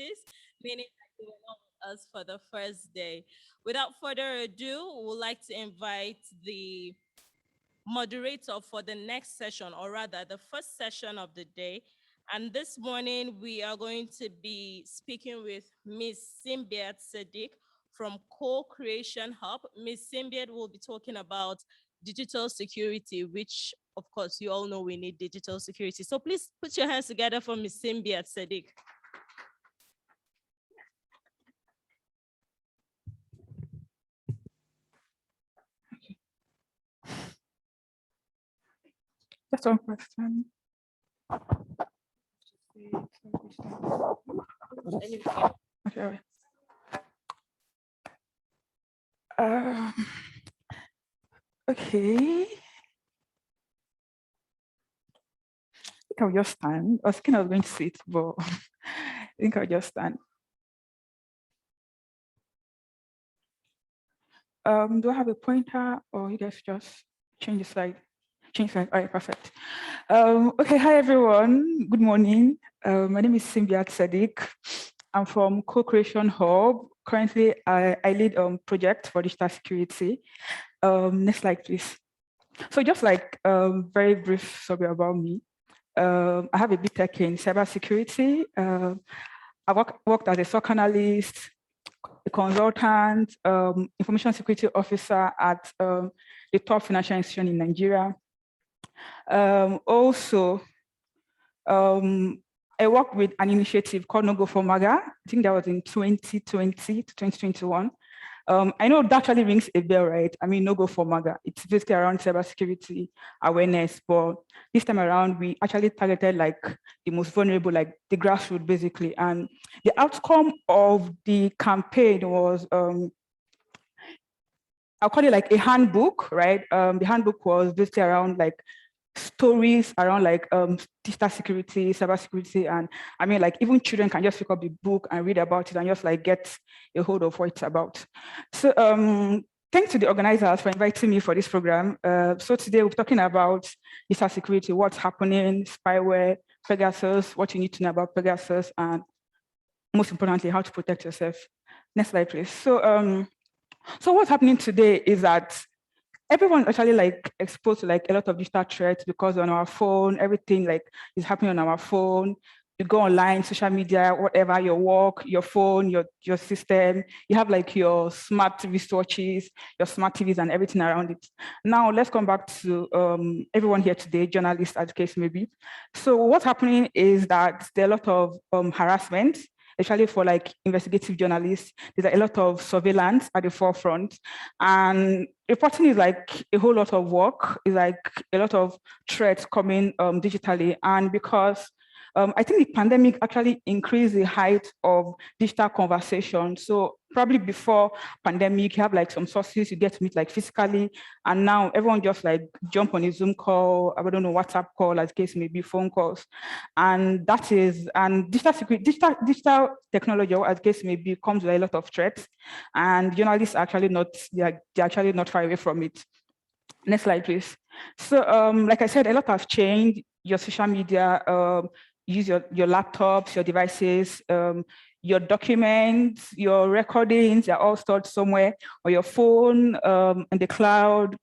notice, meaning that you were not with us for the first day. Without further ado, we would like to invite the moderator for the next session, or rather, the first session of the day. And this morning, we are going to be speaking with Ms. Simbiat Sadiq from Co-Creation Hub. Ms. Simbiat will be talking about digital security, which, of course, you all know we need digital security. So please put your hands together for Ms. Simbiat Sadiq. Just one question. Okay. Okay. I think I'll just stand. I was thinking I was going to sit, but I think I'll just stand. Do I have a pointer, or you guys just change the slide? Change slide. All right, perfect. Okay, hi everyone. Good morning. My name is Simbiat Sadiq. I'm from Co-Creation Hub. Currently, I lead project for digital security. Next slide, please. So just like very brief summary about me. I have a BTech in cybersecurity. I worked as a SOC analyst, a consultant, information security officer at the top financial institution in Nigeria. Also, I worked with an initiative called No Go for MAGA. I think that was in 2020 to 2021. I know that actually rings a bell, right? I mean, No Go for MAGA. It's basically around cybersecurity awareness, but this time around, we actually targeted like the most vulnerable, like the grassroots, basically. And the outcome of the campaign was, I'll call it like a handbook, right? The handbook was basically around like stories around like digital security, cybersecurity, and I mean like even children can just pick up the book and read about it and just like get a hold of what it's about. So thanks to the organizers for inviting me for this program. So today we're talking about digital security, what's happening, spyware, Pegasus, what you need to know about Pegasus, and most importantly, how to protect yourself. Next slide, please. So what's happening today is that everyone actually like exposed to like a lot of digital threats because on our phone, everything like is happening on our phone. You go online, social media, whatever, your work, your phone, your system, you have like your smart wristwatches, your smart TVs and everything around it. Now let's come back to everyone here today, journalists as the case may be. So what's happening is that there are a lot of harassment, especially for like investigative journalists. There's a lot of surveillance at the forefront, and reporting is like a whole lot of work. It's like a lot of threats coming digitally, and because I think the pandemic actually increased the height of digital conversation. So probably before pandemic, you have like some sources you get to meet like physically, and now everyone just like jump on a Zoom call, I don't know, WhatsApp call, as case may be, phone calls, and that is, and digital security, digital technology, as case may be, comes with a lot of threats, and journalists are actually not, they're actually not far away from it. Next slide, please. So like I said, a lot has changed. Your social media, use your laptops, your devices, your documents, your recordings, they're all stored somewhere, or your phone, in the cloud,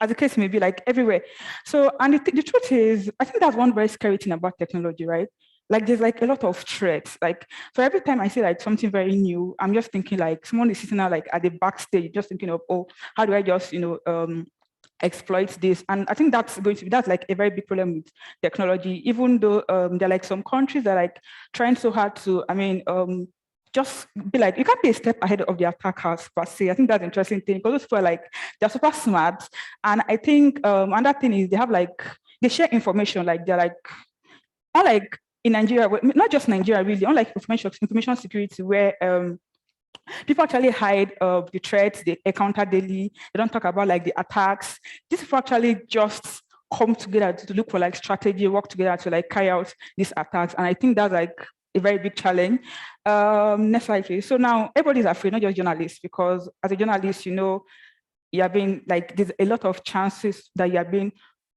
as the case may be, like everywhere. So, and the truth is, I think that's one very scary thing about technology, right? Like there's like a lot of threats. Like, so every time I see like something very new, I'm just thinking like someone is sitting out like at the backstage, just thinking of, oh, how do I just, exploit this? And I think that's that's like a very big problem with technology, even though there are like some countries that are like trying so hard to, just be like, you can't be a step ahead of the attackers per se. I think that's an interesting thing because those people are like, they're super smart. And I think another thing is they have like, they share information, like they're like, unlike in Nigeria, not just Nigeria really, unlike information security where people actually hide the threats they encounter daily. They don't talk about like the attacks. These people actually just come together to look for like strategy, work together to like carry out these attacks. And I think that's like a very big challenge. Next slide, please. So now everybody's afraid, not just journalists, because as a journalist, you have been like, there's a lot of chances that you are being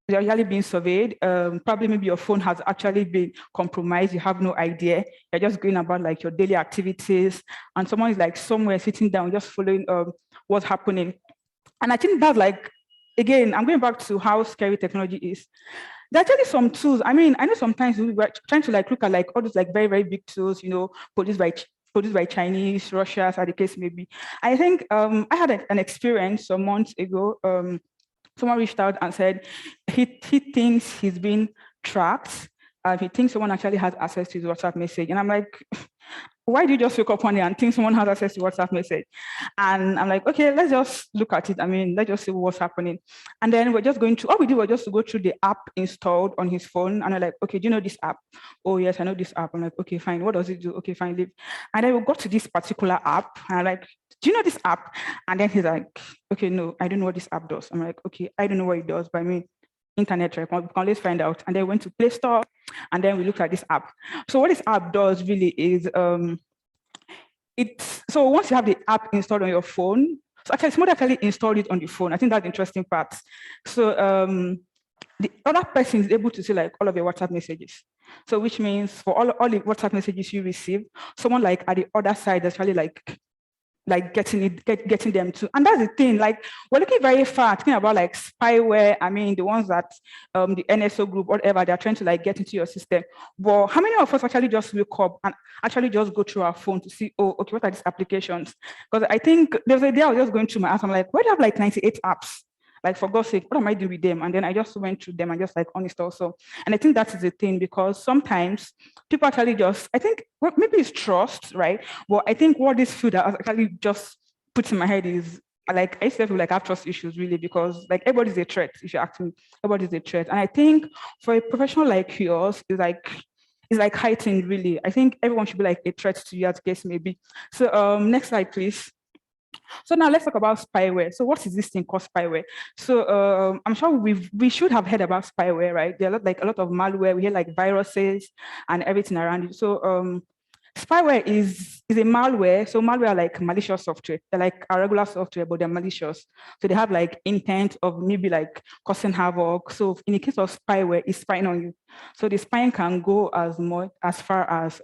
you're actually being surveyed. Probably maybe your phone has actually been compromised. You have no idea. You're just going about like your daily activities, and someone is like somewhere sitting down, just following what's happening. And I think that's like, again, I'm going back to how scary technology is. There are actually some tools. I mean, I know sometimes we were trying to like look at like all those like very, very big tools, produced by Chinese, Russia, as the case may be. I think I had an experience some months ago. Someone reached out and said he thinks he's been tracked. He thinks someone actually has access to his WhatsApp message. And I'm like, why do you just wake up one day and think someone has access to WhatsApp message? And I'm like, okay, let's just look at it. I mean, let's just see what's happening. And then we're just going to, all we did was just to go through the app installed on his phone. And I'm like, okay, do you know this app? Oh, yes, I know this app. I'm like, okay, fine. What does it do? Okay, fine, leave. And then we got to this particular app. And I'm like, do you know this app? And then he's like, okay, no, I don't know what this app does. I'm like, okay, I don't know what it does, but I mean, internet, right? We can always find out. And then we went to Play Store, and then we looked at this app. So what this app does really is, so once you have the app installed on your phone, so actually someone actually installed it on the phone. I think that's the interesting part. So the other person is able to see like all of your WhatsApp messages. So which means for all the WhatsApp messages you receive, someone like at the other side is actually like getting them to. And that's the thing, like we're looking very far, talking about like spyware. I mean, the ones that the NSO group, whatever, they're trying to like get into your system. But how many of us actually just wake up and actually just go through our phone to see, oh, okay, what are these applications? Because I think there's a day I was just going through my app. I'm like, why do I have like 98 apps? Like, for God's sake, what am I doing with them? And then I just went through them and just like uninstall. So, and I think that is the thing, because sometimes people actually just, I think, well, maybe it's trust, right? But I think what this field has actually just puts in my head is, like, I used to feel like I have trust issues really, because like everybody's a threat. If you ask me, everybody's a threat. And I think for a professional like yours, it's like heightened really. I think everyone should be like a threat to you, as the case maybe. So next slide, please. So now let's talk about spyware. So what is this thing called spyware? So I'm sure we should have heard about spyware, right? There are a lot of malware. We hear like viruses and everything around it. So spyware is a malware. So malware are like malicious software. They're like a regular software, but they're malicious. So they have like intent of maybe like causing havoc. So in the case of spyware, it's spying on you. So the spying can go as far as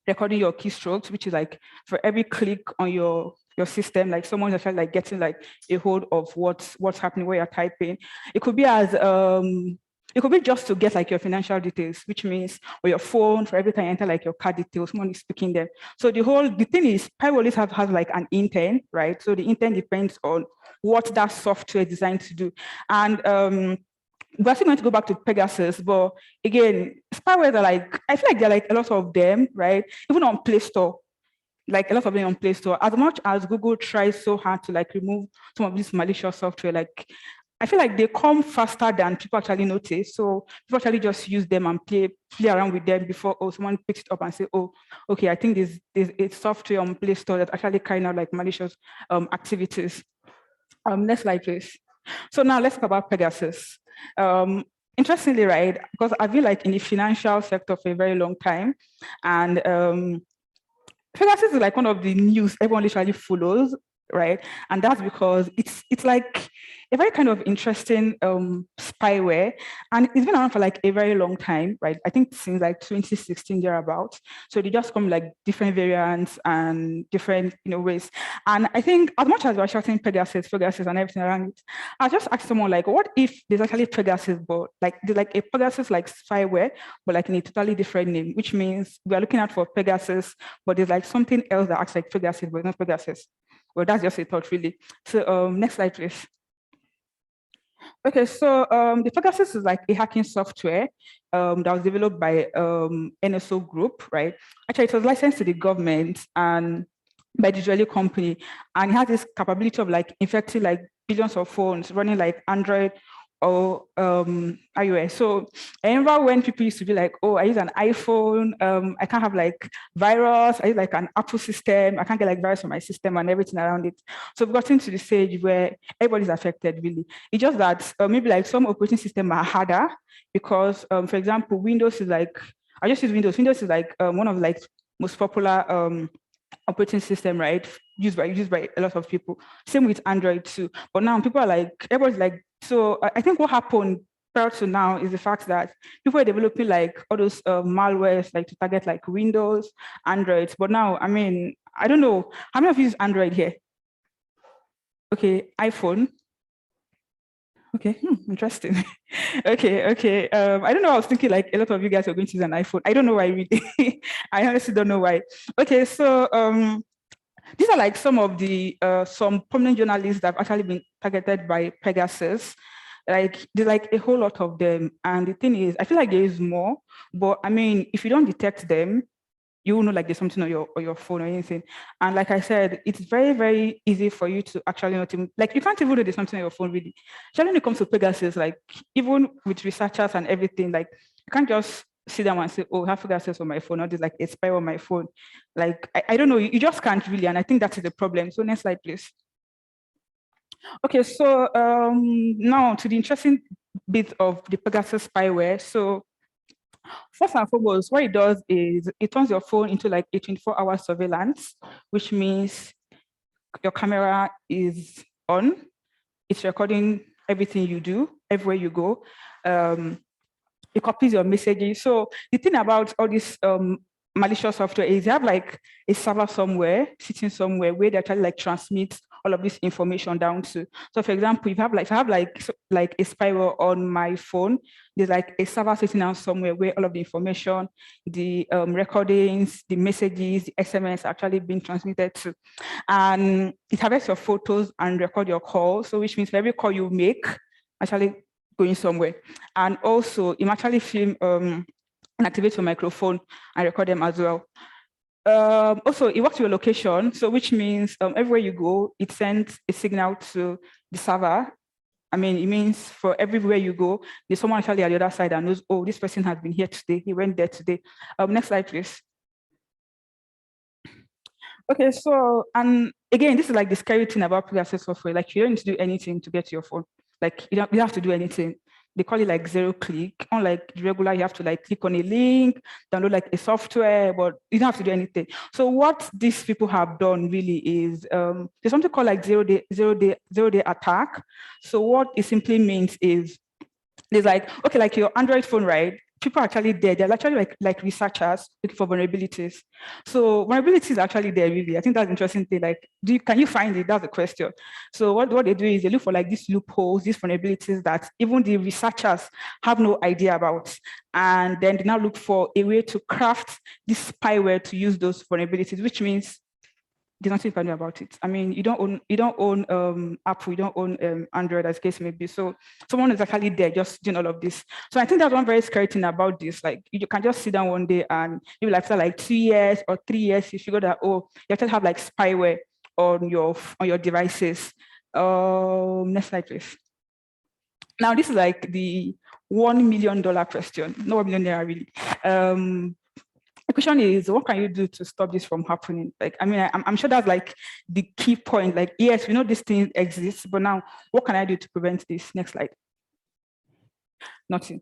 recording your keystrokes, which is like for every click on your system, like someone's actually like getting like a hold of what's happening where you're typing. It could be as it could be just to get like your financial details, which means, or your phone, for every time you enter like your card details, someone is speaking there. So the thing is, spyware always has like an intent, right? So the intent depends on what that software is designed to do. And we're still going to go back to Pegasus, but again, spyware are like, I feel like there are like a lot of them, right? Even on Play Store, like a lot of them on Play Store. As much as Google tries so hard to like remove some of this malicious software, like I feel like they come faster than people actually notice. So people actually just use them and play around with them before someone picks it up and say, oh, okay, I think there's a software on Play Store that actually carrying out like malicious activities. Next slide, please. So now let's talk about Pegasus. Interestingly, right, because I've been like in the financial sector for a very long time, and Pegasus is like one of the news everyone literally follows, right? And that's because it's like a very kind of interesting spyware, and it's been around for like a very long time, right? I think since like 2016 thereabouts. So they just come like different variants and different ways. And I think as much as we're shouting Pegasus and everything around it, I just asked someone like, what if there's actually Pegasus, but like there's like a Pegasus like spyware, but like in a totally different name, which means we are looking out for Pegasus, but there's like something else that acts like Pegasus, but it's not Pegasus. Well, that's just a thought, really. So next slide, please. Okay, so the Pegasus is like a hacking software that was developed by NSO Group, right? Actually, it was licensed to the government and by the Israeli company, and it has this capability of like infecting like billions of phones running like Android or iOS. So I remember when people used to be like, oh, I use an iPhone, I can't have like virus, I use like an Apple system, I can't get like virus on my system and everything around it. So we've gotten to the stage where everybody's affected really. It's just that maybe like some operating systems are harder because, for example, Windows is like, I just use Windows. Windows is like one of like most popular operating system, right? Used by a lot of people. Same with Android too. But now people are like, everybody's like, so I think what happened prior to now is the fact that people are developing like all those malwares like to target like Windows, Android. But now, I mean, I don't know, how many of you use Android here? Okay, iPhone. Okay, interesting. Okay. I don't know. I was thinking like a lot of you guys are going to use an iPhone. I don't know why really. I honestly don't know why. Okay, so these are like some of the some prominent journalists that have actually been targeted by Pegasus. Like there's like a whole lot of them. And the thing is, I feel like there is more, but I mean, if you don't detect them, you will know like there's something on your phone or anything. And like I said, it's very, very easy for you to actually not even, like you can't even know there's something on your phone really. Especially when it comes to Pegasus, like even with researchers and everything, like you can't just sit down and say, oh, I have Pegasus on my phone, or there's like a spy on my phone. Like, I don't know, you just can't really. And I think that is the problem. So next slide, please. Okay, so now to the interesting bit of the Pegasus spyware. So first and foremost, what it does is it turns your phone into like a 24-hour surveillance, which means your camera is on. It's recording everything you do, everywhere you go. It copies your messages. So the thing about all this malicious software is you have like a server somewhere, sitting somewhere where they actually like transmit all of this information down to. So for example, if I have like a spyware on my phone, there's like a server sitting down somewhere where all of the information, the recordings, the messages, the SMS actually being transmitted to. And it harvests your photos and record your calls. So which means for every call you make, actually going somewhere. And also it actually film and activate your microphone and record them as well. Also, it works with your location, so which means everywhere you go, it sends a signal to the server. I mean, it means for everywhere you go, there's someone actually at the other side that knows, oh, this person has been here today, he went there today. Next slide, please. Okay, so, and again, this is like the scary thing about Pegasus software. Like, you don't need to do anything to get to your phone. Like, you don't have to do anything. They call it like zero click. Unlike regular, you have to like click on a link, download like a software, but you don't have to do anything. So what these people have done really is there's something called like zero day attack. So what it simply means is there's like, okay, like your Android phone, right? People are actually there. They're actually like researchers looking for vulnerabilities. So vulnerabilities are actually there, really. I think that's an interesting thing. Like, can you find it? That's the question. So what they do is they look for like these loopholes, these vulnerabilities that even the researchers have no idea about. And then they now look for a way to craft this spyware to use those vulnerabilities, which means there's nothing you can do about it. I mean, you don't own Apple, you don't own Android, as case may be. So someone is actually there just doing all of this. So I think that's one very scary thing about this. Like you can just sit down one day and maybe after like 2 years or 3 years, you figure that, oh, you actually have like spyware on your devices. Next slide, please. Now this is like the $1 million question. No $1 million really. The question is, what can you do to stop this from happening? Like, I mean, I'm sure that's like the key point. Like, yes, we know this thing exists, but now what can I do to prevent this? Next slide. Nothing.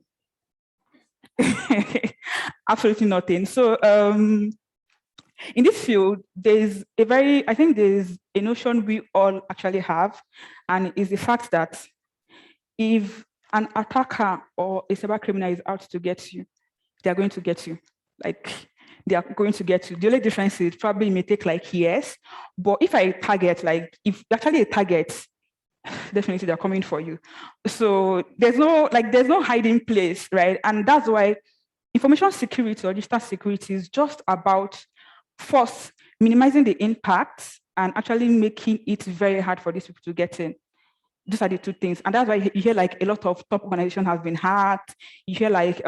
Absolutely nothing. So in this field, I think there's a notion we all actually have, and it's the fact that if an attacker or a cyber criminal is out to get you, they're going to get you. Like, they are going to get you. The only difference is probably it may take like years, but if I target, like if actually a target, definitely they're coming for you. So there's no hiding place, right? And that's why information security or digital security is just about first minimizing the impact and actually making it very hard for these people to get in. These are the two things. And that's why you hear like a lot of top organizations have been hacked. You hear like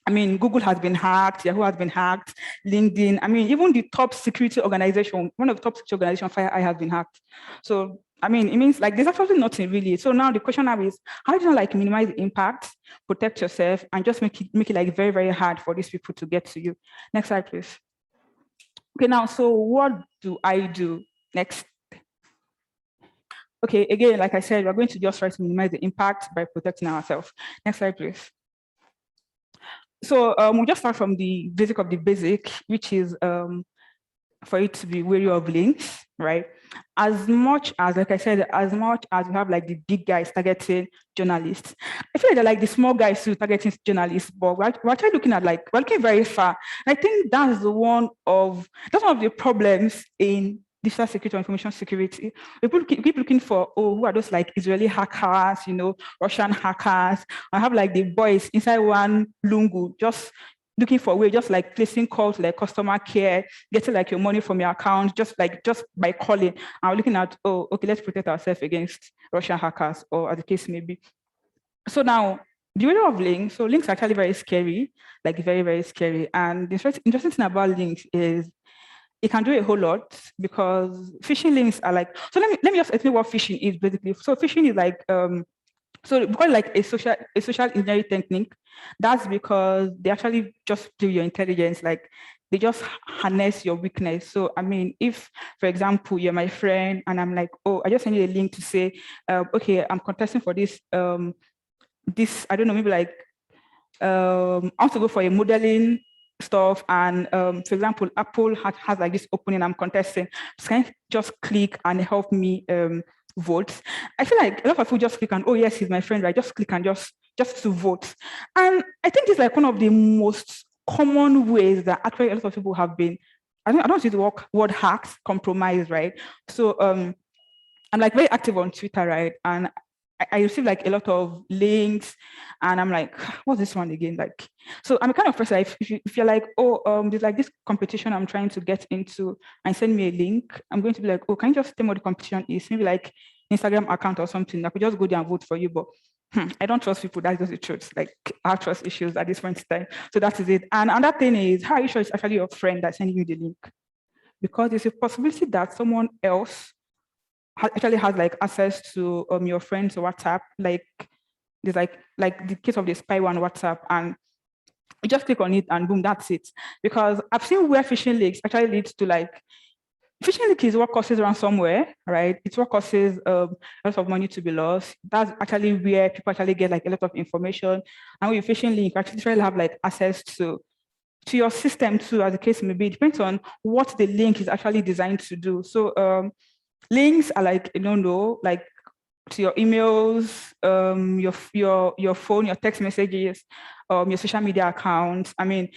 I mean, Google has been hacked, Yahoo has been hacked, LinkedIn. I mean, even the top security organization, one of the top security organizations, FireEye, has been hacked. So, I mean, it means like there's actually nothing really. So now the question now is, how do you like minimize the impact, protect yourself, and just make it like very, very hard for these people to get to you? Next slide, please. Okay, now, so what do I do next? Okay, again, like I said, we're going to just try to minimize the impact by protecting ourselves. Next slide, please. So we'll just start from the basic of the basic, which is for you to be wary of links, right? as much as, like I said, as much as we have like the big guys targeting journalists, I feel like they're like the small guys who targeting journalists, but we're actually looking at like, we're looking very far. And I think that's one of the problems in digital security or information security. People keep looking for, oh, who are those like Israeli hackers, Russian hackers. I have like the boys inside one lungu, just looking for a way, just like placing calls like customer care, getting like your money from your account, just by calling. And we're looking at, oh, okay, let's protect ourselves against Russian hackers, or as the case may be. So now, the order of links, so links are actually very scary, like very, very scary. And the interesting thing about links is it can do a whole lot, because phishing links are like, so let me just explain what phishing is basically. So phishing is like, so we call it like a social engineering technique. That's because they actually just do your intelligence, like they just harness your weakness. So I mean, if for example you're my friend and I'm like, oh, I just send you a link to say, okay, I'm contesting for this I don't know, maybe like I want to go for a modeling stuff, and for example, Apple has like this opening, I'm contesting. So can you just click and help me vote? I feel like a lot of people just click and, oh yes, he's my friend, right? Just click and just to vote. And I think it's like one of the most common ways that actually a lot of people have been, I don't see the word hacks, compromise, right? So I'm like very active on Twitter, right? And I receive like a lot of links, and I'm like, what's this one again? Like, so I'm a kind of person, if you're like, oh, there's like this competition I'm trying to get into, and send me a link, I'm going to be like, oh, can you just tell me what the competition is? Maybe like Instagram account or something. I could just go there and vote for you, but I don't trust people. That's just the truth. Like, I have trust issues at this point in time. So that is it. And another thing is, how are you sure it's actually your friend that's sending you the link? Because there's a possibility that someone else actually has like access to your friend's WhatsApp. Like there's like the case of the spyware on WhatsApp, and you just click on it and boom, that's it. Because I've seen where phishing links actually leads to like, phishing link is what causes ransomware, right? It's what causes a lot of money to be lost. That's actually where people actually get like a lot of information. And with phishing link, you actually have like access to your system too, as the case may be. It depends on what the link is actually designed to do. So links are like, like to your emails, your phone, your text messages, your social media accounts. I mean,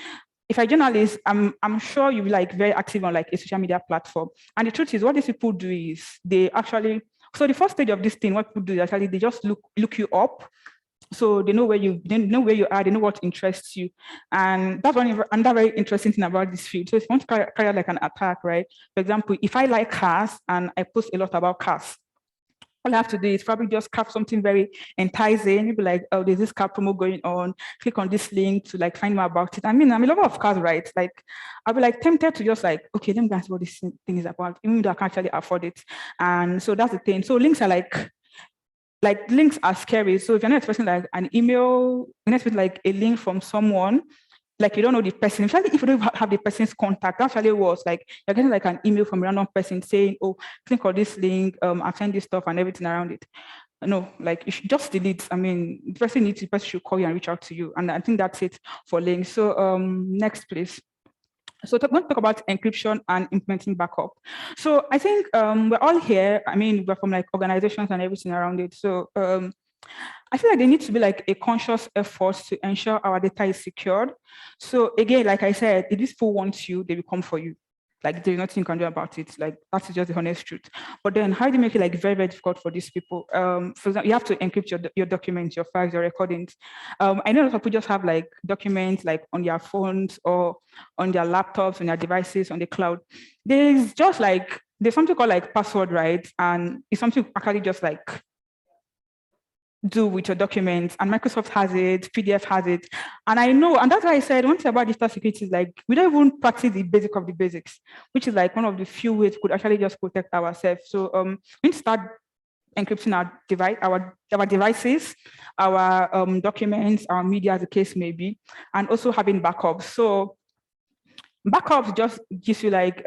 if you're a journalist, I'm sure you'll be like very active on like a social media platform. And the truth is, what these people do is they actually, so the first stage of this thing, what people do is actually they just look you up. So they know where you are, they know what interests you. And that's another very interesting thing about this field. So if you want to carry out like an attack, right? For example, if I like cars and I post a lot about cars, all I have to do is probably just craft something very enticing. You'll be like, oh, there's this car promo going on. Click on this link to like find more about it. I mean, I'm a lover of cars, right? Like, I'll be like tempted to just like, okay, let me guess what this thing is about, even though I can't actually afford it. And so that's the thing. So links are like links are scary. So if you're not expecting like an email, you're not expecting like a link from someone, like you don't know the person. Especially if you don't have the person's contact, that's actually was like you're getting like an email from a random person saying, oh, click on this link, I've sent this stuff and everything around it. No, like you should just delete. I mean, the person should call you and reach out to you. And I think that's it for links. So next please. So we're going to talk about encryption and implementing backup. So I think we're all here. I mean, we're from like organizations and everything around it. So I feel like there needs to be like a conscious effort to ensure our data is secured. So again, like I said, if these people want you, they will come for you. Like there's nothing you can do about it. Like that's just the honest truth. But then how do you make it like very, very difficult for these people? For example, you have to encrypt your documents, your files, your recordings. I know a lot of people just have like documents like on their phones or on their laptops, on their devices, on the cloud. There's something called like password, right? And it's something actually just like do with your documents, and Microsoft has it, PDF has it. And I know, and that's why I said one thing about digital security is like we don't even practice the basic of the basics, which is like one of the few ways we could actually just protect ourselves. So we need to start encrypting our devices, our documents, our media, as the case may be, and also having backups. So backups just gives you like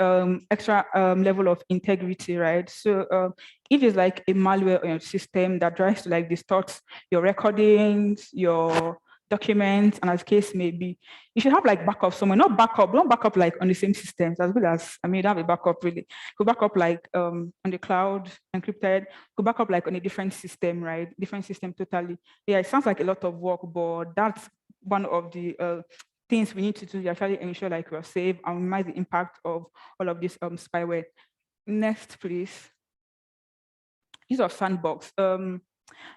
extra level of integrity, right? So if it's like a malware on your system that tries to like distort your recordings, your documents, and as case may be. You should have like backup somewhere, not backup, don't backup like on the same systems as good as, I mean, you don't have a backup really. Go back up like on the cloud, encrypted, go back up like on a different system, right? Different system totally. Yeah, it sounds like a lot of work, but that's one of the things we need to do to actually ensure like we're safe and minimize the impact of all of this spyware. Next, please. Use of sandbox.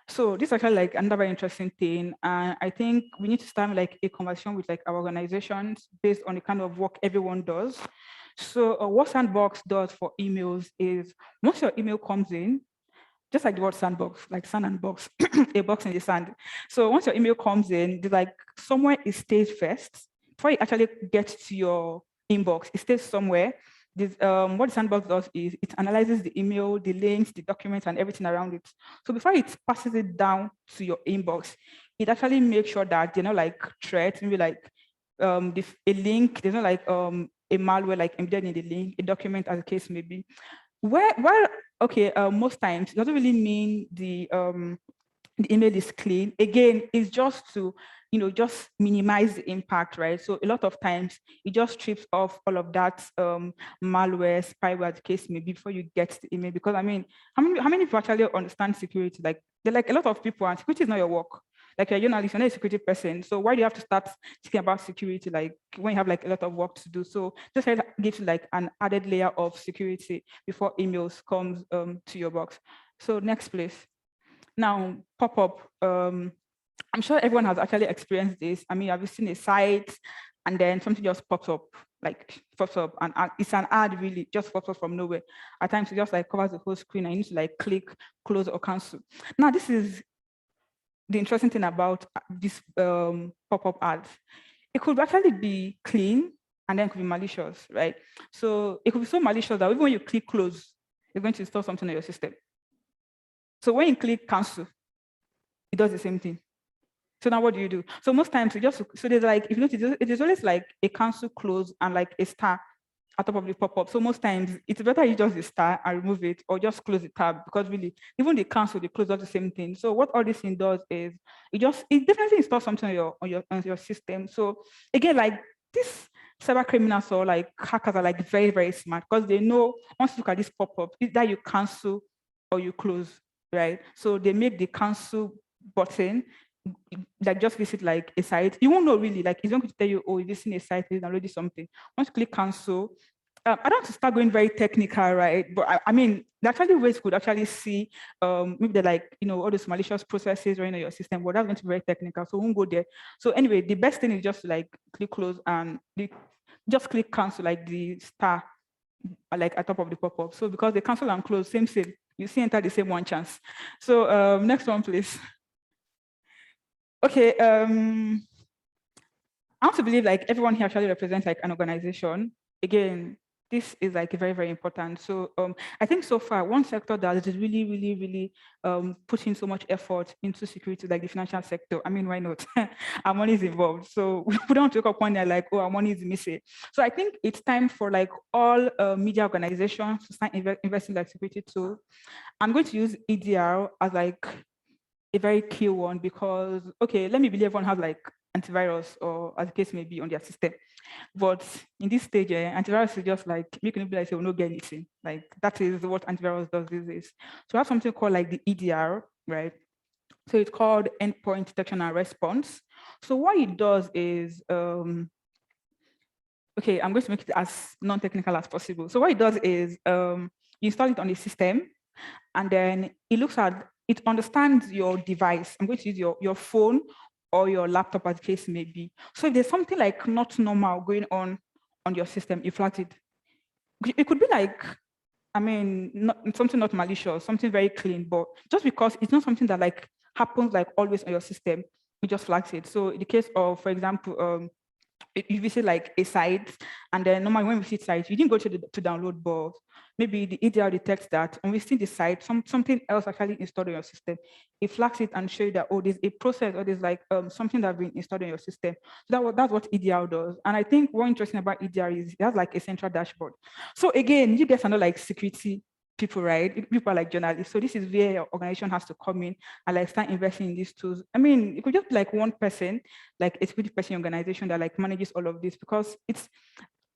So this is actually like another very interesting thing. And I think we need to start like a conversation with like our organizations based on the kind of work everyone does. So what Sandbox does for emails is once your email comes in, just like the word sandbox, like sand and box, a box in the sand. So once your email comes in, there's like somewhere it stays first before it actually gets to your inbox. It stays somewhere. This, what the sandbox does is it analyzes the email, the links, the documents, and everything around it. So before it passes it down to your inbox, it actually makes sure that they're not like threats, maybe like a link, there's not like a malware like embedded in the link, a document as the case may be. Well, okay, most times it doesn't really mean the email is clean. Again, it's just to, just minimize the impact, right? So a lot of times it just strips off all of that malware, spyware, the case maybe before you get the email. Because I mean, how many people actually understand security? Like, they're like a lot of people, and security is not your work. Like you're a journalist, you're not a security person. So why do you have to start thinking about security like when you have like a lot of work to do? So just gives you like an added layer of security before emails comes to your box. So next, please. Now, pop-up. I'm sure everyone has actually experienced this. I mean, have you seen a site and then something just pops up, and it's an ad really, just pops up from nowhere. At times it just like covers the whole screen and you need to like click, close or cancel. Now, this is the interesting thing about this pop-up ads. It could actually be clean and then it could be malicious, right? So it could be so malicious that even when you click close, it's going to install something on your system. So when you click cancel, it does the same thing. So now what do you do? So most times so there's like, if you notice, it is always like a cancel, close, and like a star at top of the pop-up. So most times it's better you just the star and remove it or just close the tab, because really, even the cancel, the close does the same thing. So what all this thing does is it definitely installs something on your system. So again, like this cyber criminals or like hackers are like very, very smart, because they know once you look at this pop-up, either you cancel or you close, right? So they make the cancel button like just visit like a site. You won't know really, like it's going to tell you, oh, you've seen a site, please download something. Once you click cancel, I don't want to start going very technical, right? But I mean, there are actually ways you could actually see maybe they're like, all those malicious processes running on your system, but that's going to be very technical, so we won't go there. So anyway, the best thing is just to like click close and just click cancel, like the star, like at top of the pop-up. So because they cancel and close, same, you see enter the same one chance. So next one, please. Okay, I want to believe like everyone here actually represents like an organization. Again, this is like very, very important. So I think so far, one sector that is really, really, really putting so much effort into security, like the financial sector. I mean, why not? Our money is involved. So we don't wake up one day like, oh, our money is missing. So I think it's time for like all media organizations to start investing in like security too. I'm going to use EDR as like a very key one, because, okay, let me believe everyone has like antivirus or as the case may be on their system. But in this stage, antivirus is just like making it be like, say, we'll not get anything. Like that is what antivirus does these days. So we have something called like the EDR, right? So it's called Endpoint Detection and Response. So what it does is, okay, I'm going to make it as non-technical as possible. So what it does is you install it on the system, and then it understands your device. I'm going to use your phone or your laptop as the case may be. So if there's something like not normal going on your system, it flags it. It could be like, I mean, something not malicious, something very clean, but just because it's not something that like happens like always on your system, it just flags it. So in the case of, for example, you visit like a site, and then normally when we visit sites, you didn't go to download, but maybe the EDR detects that when we see the site, something else actually installed on your system. It flags it and shows you that, oh, there's a process or there's like something that's been installed on your system. So that's what EDR does. And I think what's interesting about EDR is it has like a central dashboard. So again, you get another like security people, right? People are like journalists. So this is where your organization has to come in and like start investing in these tools. I mean, it could just be like one person, like a 50-person organization that like manages all of this, because it's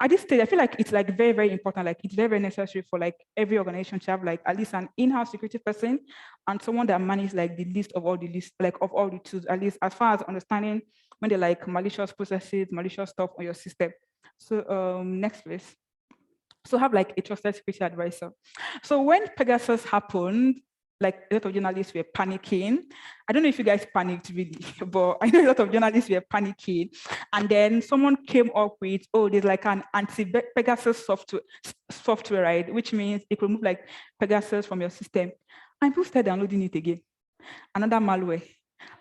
at this stage, I feel like it's like very, very important. Like it's very, very necessary for like every organization to have like at least an in-house security person and someone that manages like the list of all the list, like of all the tools, at least as far as understanding when they're like malicious processes, malicious stuff on your system. So next please. So have like a trusted security advisor. So when Pegasus happened, like a lot of journalists were panicking. I don't know if you guys panicked really, but I know a lot of journalists were panicking. And then someone came up with, oh, there's like an anti-Pegasus software, right? Which means it will remove like Pegasus from your system. And people started downloading it again. Another malware,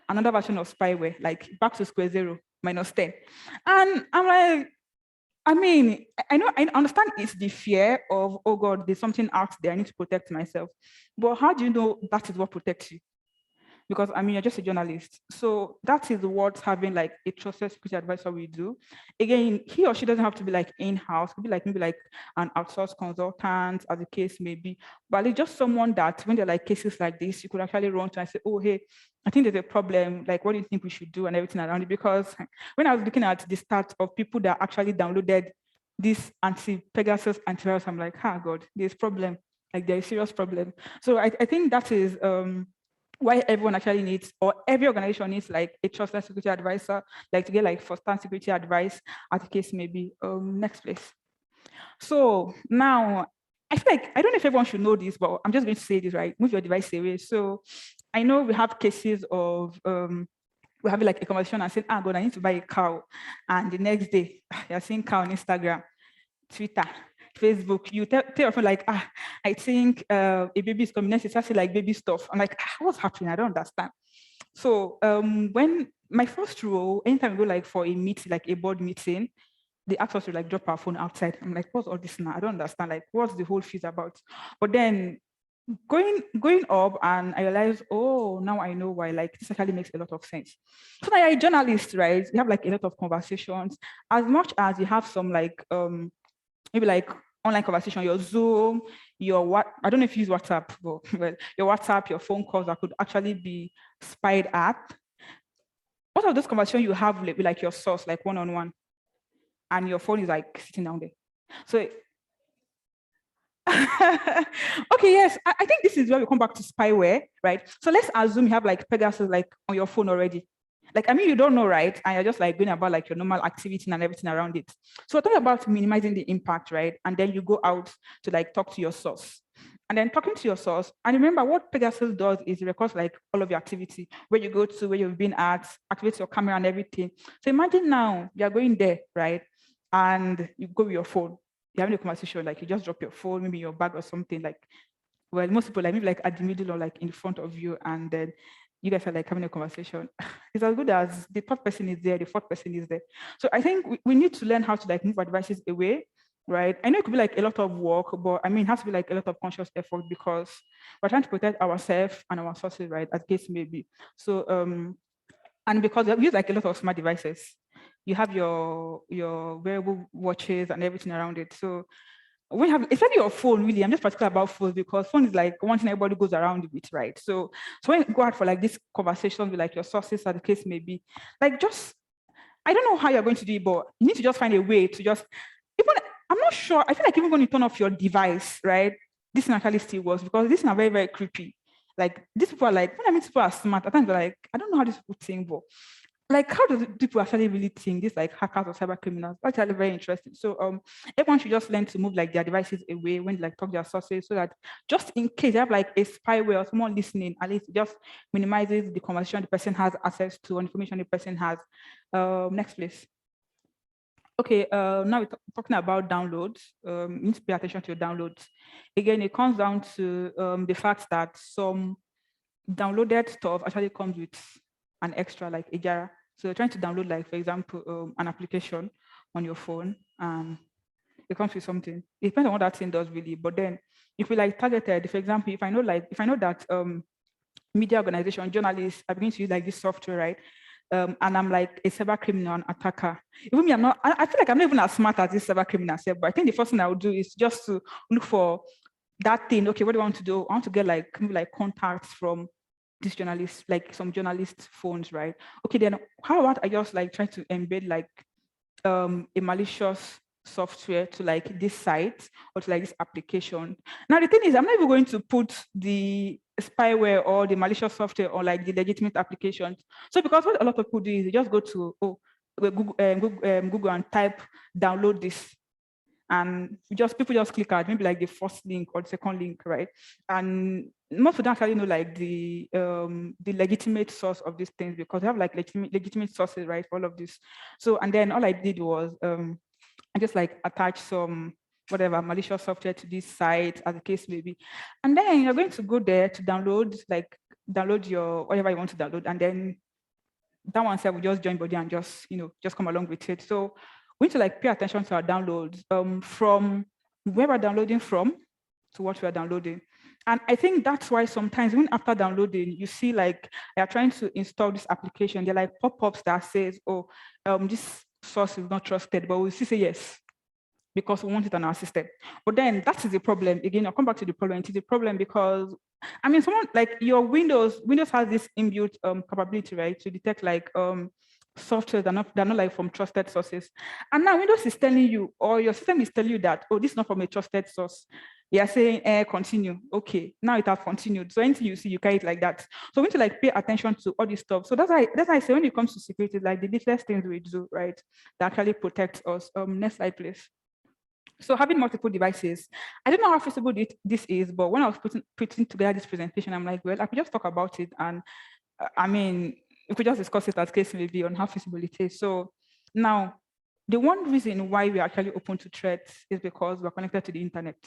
another version of spyware, like back to square zero, -10. And I'm like, I mean, I understand it's the fear of, oh God, there's something out there, I need to protect myself. But how do you know that is what protects you? Because I mean, you're just a journalist. So that is what having like a trusted security advisor will do. Again, he or she doesn't have to be like in-house, could be like maybe like an outsourced consultant, as the case may be. But it's just someone that when there are like cases like this, you could actually run to and say, oh, hey, I think there's a problem. Like, what do you think we should do and everything around it? Because when I was looking at the stats of people that actually downloaded this anti-Pegasus antivirus, I'm like, ah, God, there's problem. Like, there's a serious problem. So I think that is why everyone actually needs, or every organization needs like a trusted security advisor, like to get like first-hand security advice, as the case may be. Next please. So now, I feel like, I don't know if everyone should know this, but I'm just going to say this, right? Move your device away. So I know we have cases of, we have like a conversation and saying, ah, God, I need to buy a cow. And the next day, you're seeing cow on Instagram, Twitter, Facebook. You tell your friend like, ah, I think a baby is coming next. It's actually like baby stuff. I'm like, ah, what's happening? I don't understand. So when my first rule, anytime we go like for a meeting, like a board meeting, they ask us to like drop our phone outside. I'm like, what's all this now? I don't understand. Like, what's the whole fees about? But then going up, and I realized, oh, now I know why. Like, this actually makes a lot of sense. So now you're a journalist, right? You have like a lot of conversations. As much as you have some like maybe like online conversation, your Zoom, your what, I don't know if you use WhatsApp, but well, your WhatsApp, your phone calls that could actually be spied at. What of those conversations you have with like your source, like one-on-one, and your phone is like sitting down there? So okay, yes, I think this is where we come back to spyware, right? So let's assume you have like Pegasus like on your phone already. Like, I mean, you don't know, right? And you're just like going about like your normal activity and everything around it. So we're talking about minimizing the impact, right? And then you go out to like talk to your source. And then talking to your source, and remember what Pegasus does is it records like all of your activity, where you go to, where you've been at, activate your camera and everything. So imagine now you're going there, right? And you go with your phone, you're having a conversation, like you just drop your phone, maybe in your bag or something, like, well, most people like maybe like at the middle or like in front of you, and then you guys are like having a conversation. It's as good as the third person is there, the fourth person is there. So I think we need to learn how to like move our devices away, right? I know it could be like a lot of work, but I mean, it has to be like a lot of conscious effort, because we're trying to protect ourselves and our sources, right? As case may be. So, and because we use like a lot of smart devices, you have your wearable watches and everything around it. So we have, especially your phone, really, I'm just particular about phones, because phone is like one thing everybody goes around with, right? So when you go out for like this conversation with like your sources, as the case may be, like just, I don't know how you're going to do it, but you need to just find a way to just, even, I'm not sure, I feel like even when you turn off your device, right, this actually still works, because this is very, very creepy. Like, these people are like, when I mean people are smart, at times they're like, I don't know how these people think, but like, how do people actually really think, these like hackers or cyber criminals? That's actually very interesting. So everyone should just learn to move like their devices away when they like talk to their sources, so that just in case they have like a spyware or someone listening, at least it just minimizes the conversation the person has access to, or information the person has. Next please. Okay, now we're talking about downloads. You need to pay attention to your downloads. Again, it comes down to the fact that some downloaded stuff actually comes with an extra, like a jar. So you're trying to download, like, for example, an application on your phone, and it comes with something. It depends on what that thing does, really. But then if we like targeted, for example, if I know that media organization, journalists are beginning to use like this software, right? And I'm like a cyber criminal and attacker. Even me, I feel like I'm not even as smart as this cyber criminal, but I think the first thing I would do is just to look for that thing, okay, what do I want to do? I want to get like maybe like contacts from this journalist, like some journalist phones, right? Okay, then how about I just like try to embed like a malicious software to like this site or to like this application. Now the thing is, I'm not even going to put the spyware or the malicious software on like the legitimate applications. So because what a lot of people do is they just go to Google and type download this, and just people just click at maybe like the first link or the second link, right? And most of them actually know like the legitimate source of these things because they have like legitimate sources, right, for all of this. So and then all I did was I just like attach some whatever malicious software to this site as the case may be, and then you're going to go there to download your whatever you want to download, and then that one said we just join body and just come along with it. So we need to like pay attention to our downloads from where we're downloading from to what we're downloading. And I think that's why sometimes even after downloading, you see like you're trying to install this application, they're like pop-ups that says, oh, this source is not trusted, but we still say yes because we want it on our system. But then that is the problem. Again, I'll come back to the problem. It is a problem because I mean, someone like your Windows has this inbuilt capability, right, to detect like software they're not like from trusted sources. And now Windows is telling you, or your system is telling you that, oh, this is not from a trusted source. You are saying, continue. Okay, now it has continued. So anything you see, you carry it like that. So we need to like pay attention to all this stuff. So that's why I say when it comes to security, like the littlest things we do, right, that actually protects us. Next slide, please. So having multiple devices, I don't know how feasible this is, but when I was putting together this presentation, I'm like, well, I could just talk about it. And I mean, we could just discuss it as case maybe on how feasible it is. So now, the one reason why we're actually open to threats is because we're connected to the internet,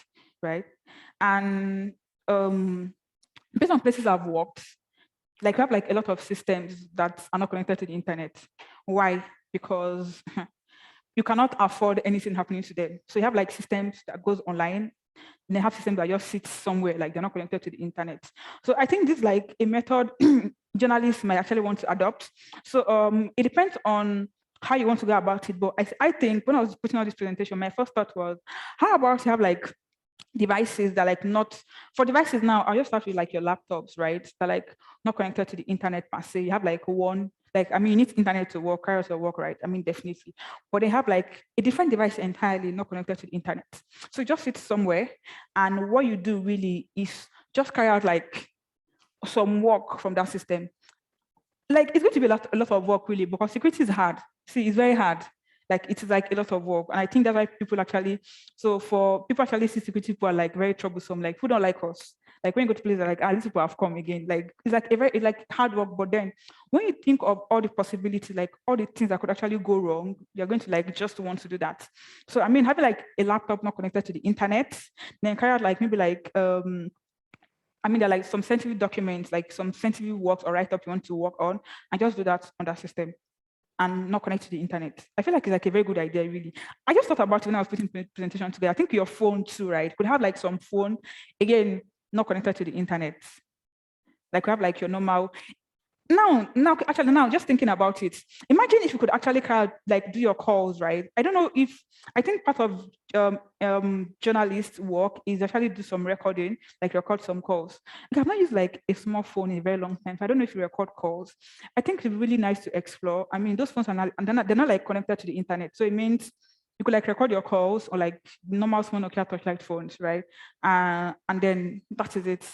right? And based on places I've worked, like we have like a lot of systems that are not connected to the internet. Why? Because you cannot afford anything happening to them. So you have like systems that goes online, and they have systems that just sit somewhere, like they're not connected to the internet. So I think this is like a method journalists might actually want to adopt. So it depends on how you want to go about it. But I think when I was putting out this presentation, my first thought was, how about you have like devices that like not for devices now, I'll just start with like your laptops, right? They're like not connected to the internet per se. You have like one, like I mean, you need internet to work, carry to work, right? I mean, definitely. But they have like a different device entirely not connected to the internet. So just sit somewhere, and what you do really is just carry out like some work from that system. Like it's going to be a lot of work really because security is hard. See, it's very hard. Like it is like a lot of work. And I think that's why people actually, so for people actually see security people are like very troublesome, like who don't like us. Like when you go to places like, these people have come again. Like it's like it's like hard work. But then when you think of all the possibilities, like all the things that could actually go wrong, you're going to like just want to do that. So I mean, having like a laptop not connected to the internet, then carry out like maybe like I mean, there are like some sensitive documents, like some sensitive works or write-up you want to work on, and just do that on that system and not connect to the internet. I feel like it's like a very good idea, really. I just thought about it when I was putting the presentation together. I think your phone too, right? Could have like some phone, again, not connected to the internet. Like we have like your normal now, just thinking about it, imagine if you could actually like do your calls, right? I don't know if, I think part of journalist work is actually do some recording, like record some calls. Like, I've not used like a small phone in a very long time, so I don't know if you record calls. I think it's really nice to explore. I mean, those phones are not, and they're not like connected to the internet, so it means you could like record your calls or like normal small Nokia touchlight phones, right? And then that is it,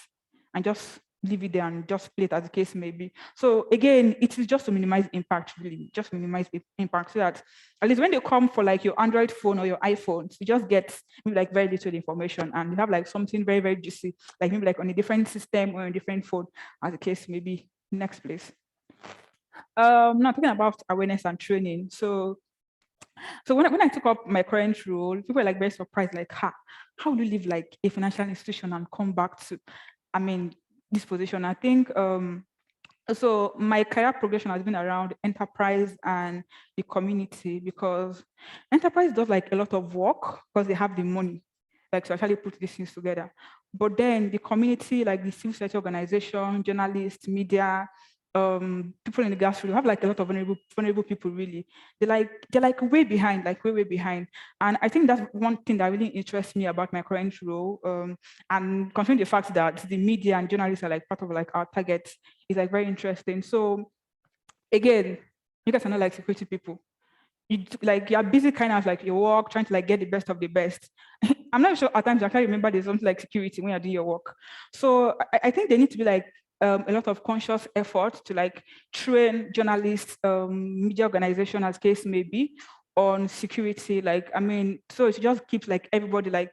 and just leave it there and just play it as the case may be. So again, it is just to minimize impact, really, just minimize the impact so that at least when they come for like your Android phone or your iPhone, you just get maybe like very little information and you have like something very, very juicy, like maybe like on a different system or a different phone as the case may be. Next, please. Now talking about awareness and training. So when I took up my current role, people were like very surprised, like, how do you leave like a financial institution and come back to, I mean, this position? I think so my career progression has been around enterprise and the community, because enterprise does like a lot of work because they have the money like to actually put these things together. But then the community, like the civil society organization, journalists, media, people in the grassroots. We have like a lot of vulnerable people really. They're like way behind, like way behind. And I think that's one thing that really interests me about my current role. And considering the fact that the media and journalists are like part of like our targets is like very interesting. So again, you guys are not like security people. You're busy kind of like your work, trying to like get the best of the best. I'm not sure at times I can't remember there's something like security when you're doing your work. So I think there need to be like a lot of conscious effort to like train journalists, media organization as case may be, on security. Like, I mean, so it just keeps like everybody like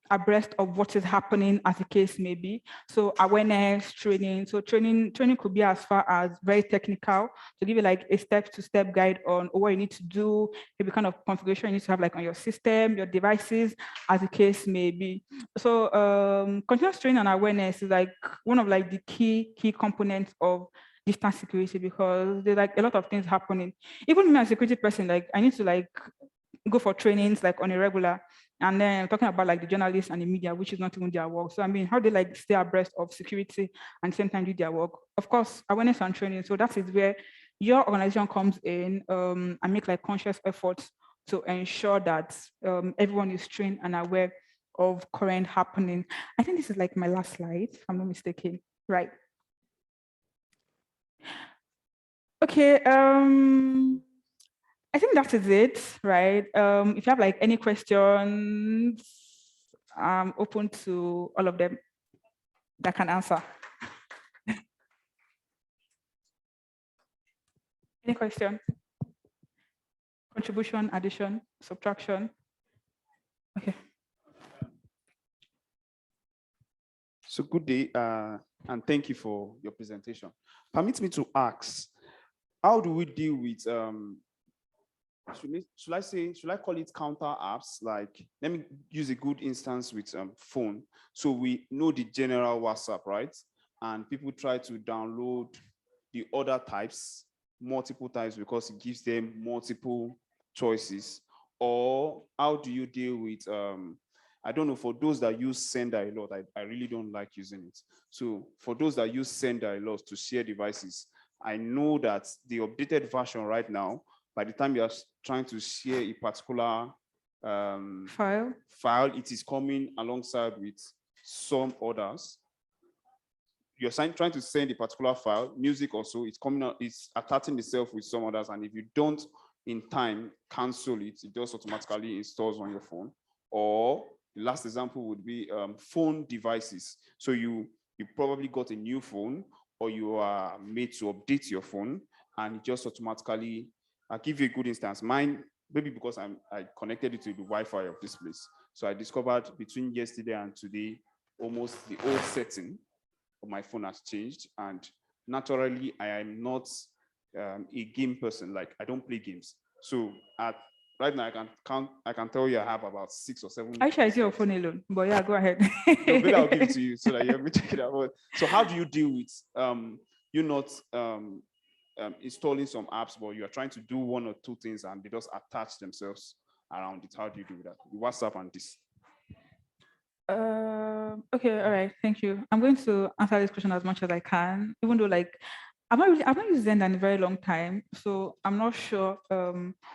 abreast of what is happening as the case may be. So awareness, training. So training could be as far as very technical to give you like a step-to-step guide on what you need to do, maybe kind of configuration you need to have like on your system, your devices, as the case may be. So continuous training and awareness is like one of like the key components of distance security, because there's like a lot of things happening. Even me as a security person, like I need to like go for trainings like on a regular. And then talking about like the journalists and the media, which is not even their work. So I mean, how they like stay abreast of security and same time do their work. Of course, awareness and training. So that is where your organization comes in and make like conscious efforts to ensure that everyone is trained and aware of current happening. I think this is like my last slide, if I'm not mistaken. Right. Okay. I think that is it, right? If you have like any questions, I'm open to all of them that can answer. Any question? Contribution, addition, subtraction? Okay. So good day, and thank you for your presentation. Permit me to ask, how do we deal with should I call it counter apps? Like, let me use a good instance with phone. So we know the general WhatsApp, right? And people try to download the other types, multiple types, because it gives them multiple choices. Or how do you deal with I don't know, for those that use Sender a lot, I really don't like using it. So for those that use Sender a lot to share devices, I know that the updated version right now, by the time you're trying to share a particular file, it is coming alongside with some others. You're trying to send a particular file, music also, it's coming out, it's attaching itself with some others, and if you don't in time cancel it, it just automatically installs on your phone. Or the last example would be phone devices. So you probably got a new phone, or you are made to update your phone, and it just automatically, I'll give you a good instance. Mine, maybe because I connected it to the Wi-Fi of this place. So I discovered between yesterday and today, almost the old setting of my phone has changed. And naturally, I am not a game person. Like, I don't play games. So right now, I can tell you I have about 6 or 7. I see your phone alone, but yeah, go ahead. No, maybe I'll give it to you so that you help me check it out. So how do you deal with you not installing some apps, but you are trying to do one or two things and they just attach themselves around it? How do you do that? WhatsApp and this. Okay, all right, thank you. I'm going to answer this question as much as I can, even though like I've not used Zen in a very long time, so I'm not sure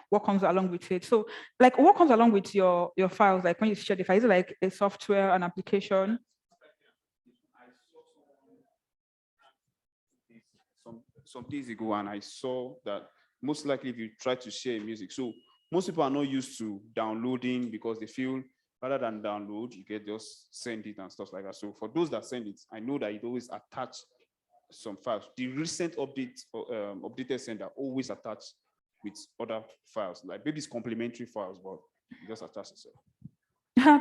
what comes along with it. So like what comes along with your files, like when you share the file, is it like a software, an application? Some days ago, and I saw that most likely if you try to share music, so most people are not used to downloading because they feel rather than download, you can just send it and stuff like that. So for those that send it, I know that it always attach some files. The recent updated sender always attach with other files, like maybe it's complementary files, but it just attach itself.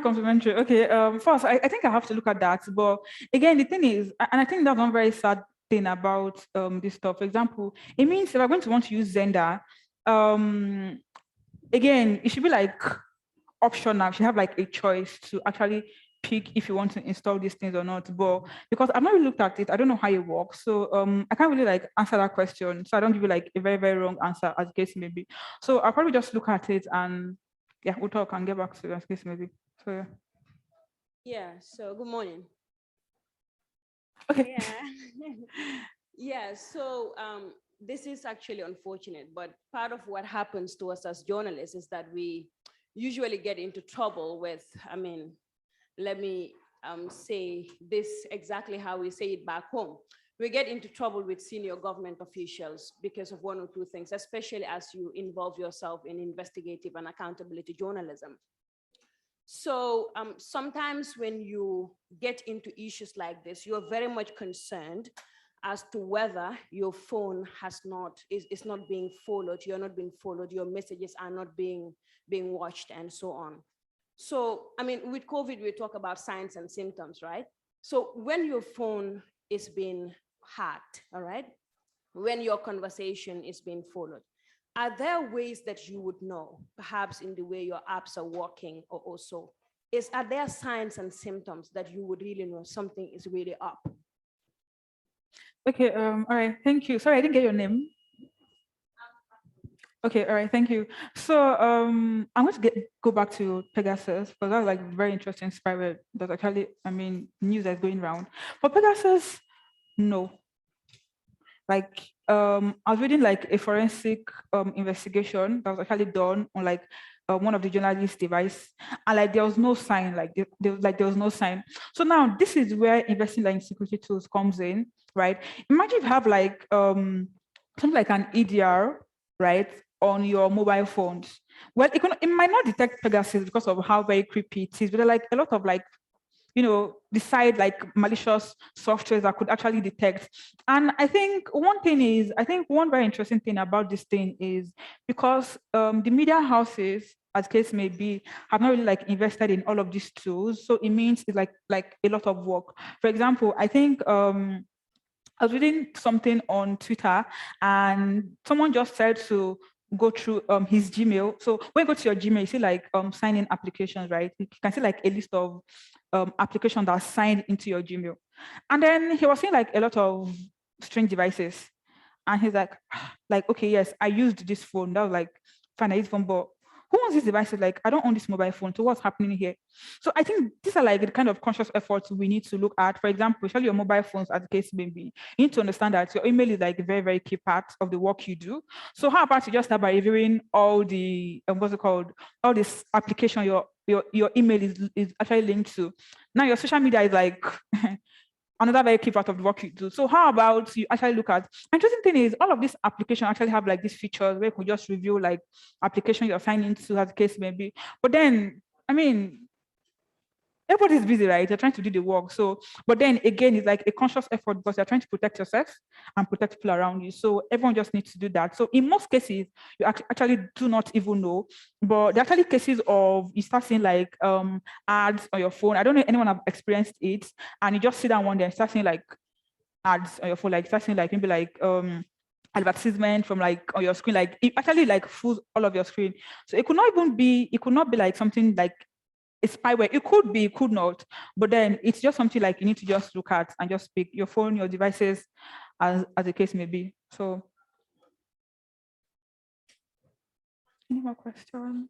Complimentary. Okay. First, I think I have to look at that. But again, the thing is, and I think that's one very sad thing about this stuff. For example, it means if I'm going to want to use Zender, again, it should be like optional. You should have like a choice to actually pick if you want to install these things or not. But because I've not really looked at it, I don't know how it works. So I can't really like answer that question. So I don't give you like a very, very wrong answer as case maybe. So I'll probably just look at it and yeah, we'll talk and get back to that case maybe. So yeah. Yeah, so good morning. Okay. Yeah. Yeah, so this is actually unfortunate, but part of what happens to us as journalists is that we usually get into trouble with, I mean, let me say this exactly how we say it back home. We get into trouble with senior government officials because of one or two things, especially as you involve yourself in investigative and accountability journalism. So sometimes when you get into issues like this, you're very much concerned as to whether your phone is not being followed, you're not being followed, your messages are not being watched, and so on. So, I mean, with COVID, we talk about signs and symptoms, right? So when your phone is being hacked, all right, when your conversation is being followed, are there ways that you would know, perhaps in the way your apps are working, or also, are there signs and symptoms that you would really know something is really up? Okay, all right, thank you. Sorry, I didn't get your name. Okay, all right, thank you. So I'm going to go back to Pegasus because that was like very interesting spyware that's actually, I mean, news that's going around. For Pegasus, no. Like I was reading like a forensic investigation that was actually done on like one of the journalist's device, and like there was no sign, like there was no sign. So now this is where investing like in security tools comes in, right? Imagine if you have like something like an EDR, right, on your mobile phones. Well, it might not detect Pegasus because of how very creepy it is, but there are like a lot of like decide like malicious softwares that could actually detect. And I think one very interesting thing about this thing is because the media houses, as case may be, have not really like invested in all of these tools. So it means it's like a lot of work. For example, I think I was reading something on Twitter and someone just said to go through his Gmail. So when you go to your Gmail, you see like sign in applications, right? You can see like a list of applications that are signed into your Gmail. And then he was seeing like a lot of strange devices. And he's like, okay, yes, I used this phone. That was like, fine, I used phone, but who owns this device? Like, I don't own this mobile phone. So what's happening here? So I think these are like the kind of conscious efforts we need to look at. For example, especially your mobile phones, as the case may be, you need to understand that your email is like a very, very key part of the work you do. So how about you just start by reviewing all the what's it called, all this application your email is actually linked to. Now your social media is like another very key part of the work you do. So how about you actually look at, interesting thing is all of these applications actually have like these features where you could just review like application you're signing into as the case may be. But then, I mean, everybody's busy, right? You're trying to do the work. So, but then again, it's like a conscious effort because you're trying to protect yourself and protect people around you. So everyone just needs to do that. So in most cases, you actually do not even know. But there are actually cases of you start seeing like ads on your phone. I don't know if anyone have experienced it, and you just sit down one day and start seeing like ads on your phone, like start seeing like maybe like advertisement from like on your screen, like it actually like fools all of your screen. So it could not be like something like a spyware. It could be, it could not, but then it's just something like you need to just look at and just pick your phone, your devices, as the case may be. So, any more questions?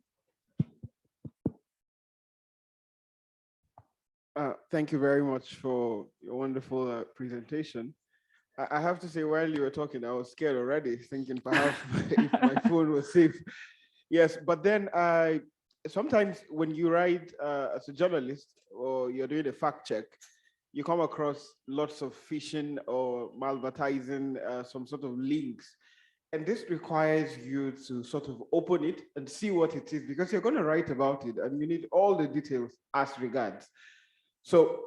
Thank you very much for your wonderful presentation. I have to say, while you were talking, I was scared already, thinking perhaps if my phone was safe. Yes, but then sometimes when you write as a journalist or you're doing a fact check, you come across lots of phishing or malvertising, some sort of links. And this requires you to sort of open it and see what it is because you're going to write about it and you need all the details as regards. So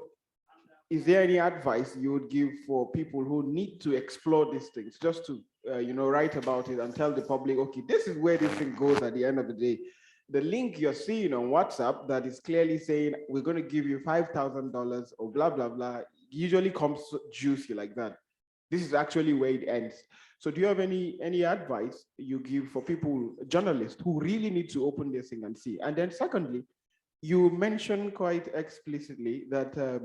is there any advice you would give for people who need to explore these things, just to write about it and tell the public, okay, this is where this thing goes at the end of the day? The link you're seeing on WhatsApp that is clearly saying we're going to give you $5,000 or blah blah blah usually comes juicy like that. This is actually where it ends. So do you have any advice you give for people, journalists, who really need to open this thing and see? And then secondly, you mentioned quite explicitly that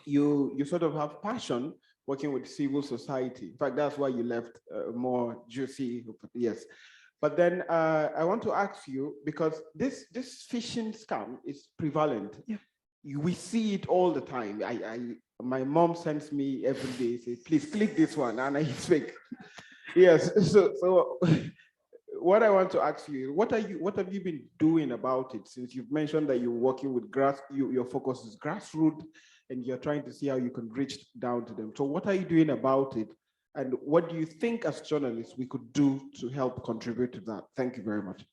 you sort of have passion working with civil society. In fact, that's why you left more juicy. Yes. But then I want to ask you, because this phishing scam is prevalent. Yeah. We see it all the time. I'm My mom sends me every day, say, please click this one, and I fake. Yes, so what I want to ask you, what have you been doing about it, since you've mentioned that you're working with your focus is grassroots, and you're trying to see how you can reach down to them. So what are you doing about it? And what do you think as journalists we could do to help contribute to that? Thank you very much.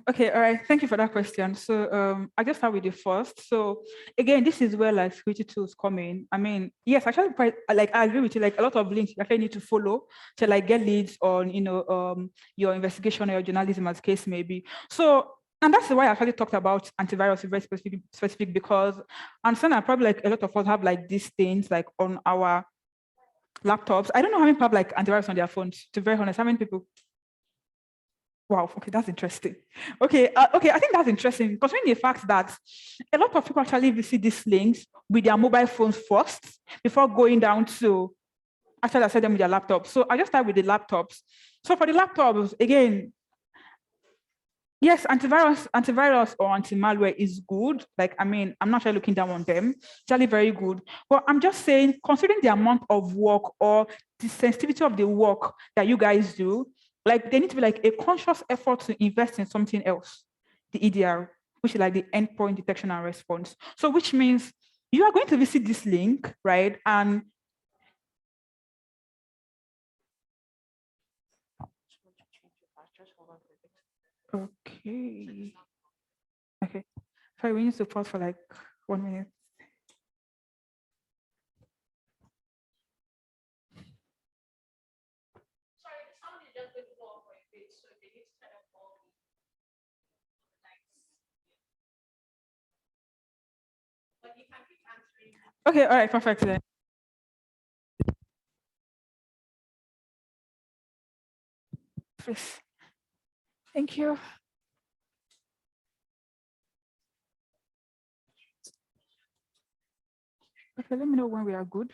Okay, all right. Thank you for that question. So I just start with the first. So again, this is where like security tools come in. I mean, yes, actually quite like I agree with you, like a lot of links you actually need to follow to like get leads on, your investigation or your journalism as case may be. So and that's why I actually talked about antivirus very specific because I'm saying that probably like a lot of us have like these things like on our laptops. I don't know how many people have like antivirus on their phones, to be very honest. How many people? Wow, okay, that's interesting. Okay, I think that's interesting, considering the fact that a lot of people actually visit these links with their mobile phones first before going down to actually access them with their laptops. So I just start with the laptops. So for the laptops, again, yes, antivirus or anti-malware is good. Like, I mean, I'm not really looking down on them. It's actually very good. But I'm just saying, considering the amount of work or the sensitivity of the work that you guys do, like there needs to be like a conscious effort to invest in something else, the EDR, which is like the endpoint detection and response. So which means you are going to visit this link, right? And okay. Okay. Sorry, we need to pause for like 1 minute. Okay, all right, perfect then. Please. Thank you. Okay, let me know when we are good.